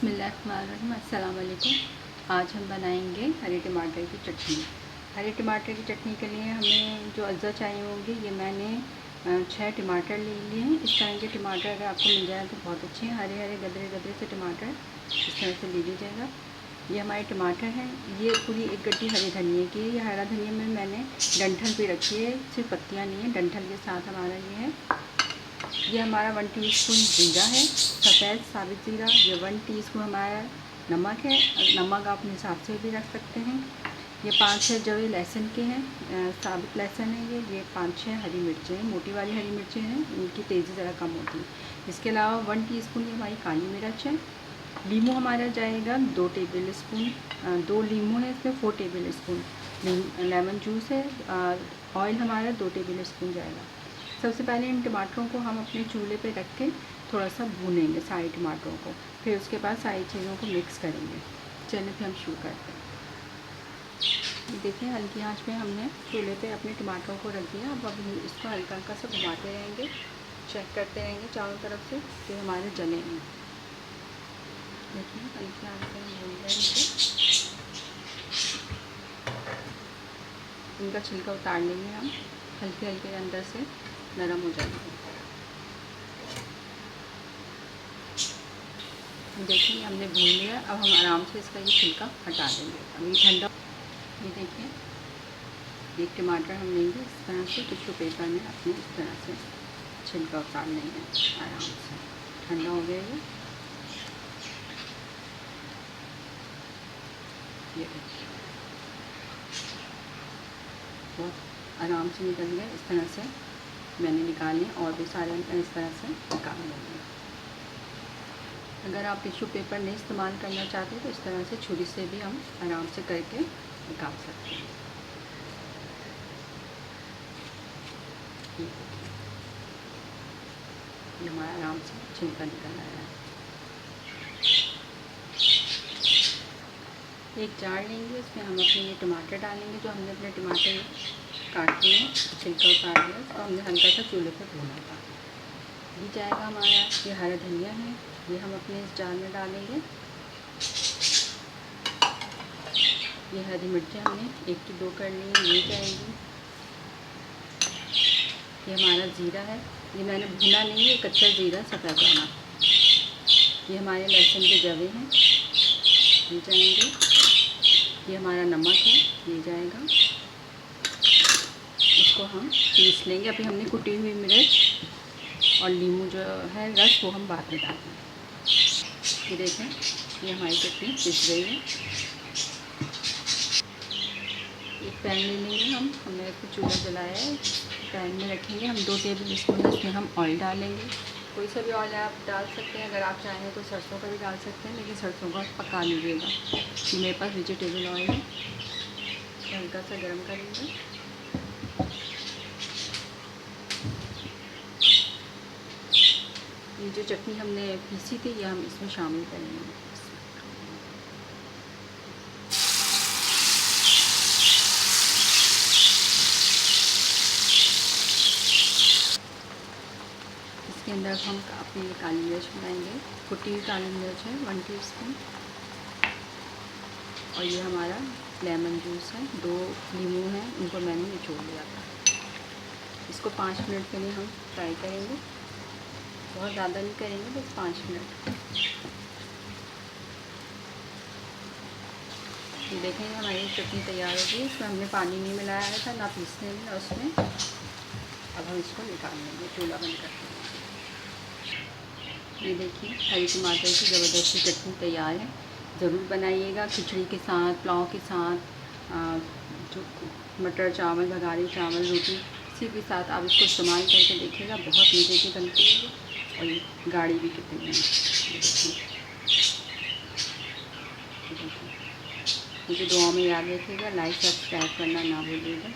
बिस्मिल्लाहिर्रहमानिर्रहीम। अस्सलाम वालेकुम। आज हम बनाएंगे हरे टमाटर की चटनी। हरे टमाटर की चटनी के लिए हमें जो अज्जा चाहिए होंगे, ये मैंने 6 टमाटर ले लिए हैं। इस तरह के टमाटर अगर आपको मिल जाए तो बहुत अच्छे हैं। हरे हरे गदरे गदरे से टमाटर इस तरह से ले लीजिएगा। ये हमारे टमाटर हैं। ये पूरी एक गड्डी हरे धनिए की है। ये हरा धनिया में मैंने डंठल पे रखी है, सिर्फ पत्तियाँ नहीं है, डंठल के साथ हमारा ये है। ये हमारा 1 टीस्पून जीरा है, सफ़ेद साबित ज़ीरा। ये 1 टीस्पून हमारा नमक है, नमक आप अपने हिसाब से भी रख सकते हैं। ये 5-6 जवे लहसुन के हैं, साबित लहसुन है। ये 5-6 हरी मिर्चें हैं, मोटी वाली हरी मिर्चें हैं, इनकी तेज़ी ज़रा कम होती है। इसके अलावा 1 टीस्पून ये हमारी काली मिर्च है। लीमू हमारा जाएगा 2 टेबल स्पून, 2 लीमू है इसमें, 4 टेबल स्पून लेमन जूस है। ऑयल हमारा 2 टेबल स्पून जाएगा। सबसे पहले इन टमाटरों को हम अपने चूल्हे पे रख के थोड़ा सा भूनेंगे, सारे टमाटरों को। फिर उसके बाद सारी चीज़ों को मिक्स करेंगे। चलिए फिर हम शुरू करते हैं। देखिए, हल्की आंच पे हमने चूल्हे पे अपने टमाटरों को रख दिया। अब इसको हल्का हल्का सा घुमाते रहेंगे, चेक करते रहेंगे चारों तरफ से कि हमारे जले हैं। देखिए, हल्की आंच पे हम भून रहे हैं। इनका छिलका उतार लेंगे हम, हल्के हल्के अंदर से नरम हो जाएंगे। देखिए, हमने भून लिया। अब हम आराम से इसका ये छिलका हटा देंगे। अब ये ठंडा। ये देखिए, एक टमाटर हम लेंगे इस तरह से, टिश्यू पेपर में अपने इस तरह से छिलका उतार लेंगे आराम से। ठंडा हो गया ये देखिए, बहुत आराम से निकल गया। इस तरह से मैंने निकाले, और भी सारे इस तरह से निकाल लेंगे। अगर आप टिश्यू पेपर नहीं इस्तेमाल करना चाहते तो इस तरह से छुरी से भी हम आराम से करके निकाल सकते हैं। ये हमारा आराम से छिलका निकल आया है। एक जार लेंगे, इसमें हम अपने ये टमाटर डालेंगे जो हमने अपने टमाटर काट लिए, छिलका उतार दिया। इसको हमने हल्का सा चूल्हे पर भूना था। ये जाएगा हमारा, ये हरा धनिया है, ये हम अपने इस जार में डालेंगे। ये हरी मिर्चें हमने 1 की 2 कर ली हैं, ये जाएगी। ये हमारा ज़ीरा है, ये मैंने भुना नहीं है, कच्चा ज़ीरा सफ़ेद वाला। ये हमारे लहसुन के जवे हैं, ये जाएंगे। ये हमारा नमक है, ये जाएगा। इसको हम पीस लेंगे। अभी हमने कुटी हुई मिर्च और नींबू जो है रस, वो हम बाद में डालेंगे। ये देखें, ये हमारी चटनी पिस गई है। एक पैन ले लेंगे हमने इसको चूल्हा जलाया है, पैन में रखेंगे हम। 2 टेबल स्पून इसमें हम ऑयल डालेंगे। कोई सा भी ऑयल आप डाल सकते हैं, अगर आप चाहें तो सरसों का भी डाल सकते हैं, लेकिन सरसों का पका लीजिएगा। कि मेरे पास वेजिटेबल ऑयल है, हल्का सा गर्म करेंगे। ये जो चटनी हमने पीसी थी, ये हम इसमें शामिल करेंगे। इसके अंदर हम अपनी काली मिर्च बनाएंगे। कुटी हुई काली मिर्च है 1 टीस्पून। और ये हमारा लेमन जूस है, 2 नींबू हैं, उनको मैंने निचोड़ लिया था। इसको 5 मिनट के लिए हम फ्राई करेंगे, बहुत ज़्यादा नहीं करेंगे, बस 5 मिनट। ये देखें, हमारी चटनी तैयार हो गई। इसमें हमने पानी नहीं मिलाया था, ना पीसने में ना उसमें। अब हम इसको निकाल लेंगे, चूल्हा बंद कर देंगे। ये देखिए, हरी टमाटर की ज़बरदस्त चटनी तैयार है। ज़रूर बनाइएगा, खिचड़ी के साथ, पुलाव के साथ, जो मटर चावल, बघारी चावल, रोटी, किसी के साथ आप इसको इस्तेमाल करके देखिएगा। बहुत मज़े की बनती है और ये गाढ़ी भी कितनी है। मुझे दुआ में याद रखिएगा। लाइक सब्सक्राइब करना ना भूलिएगा।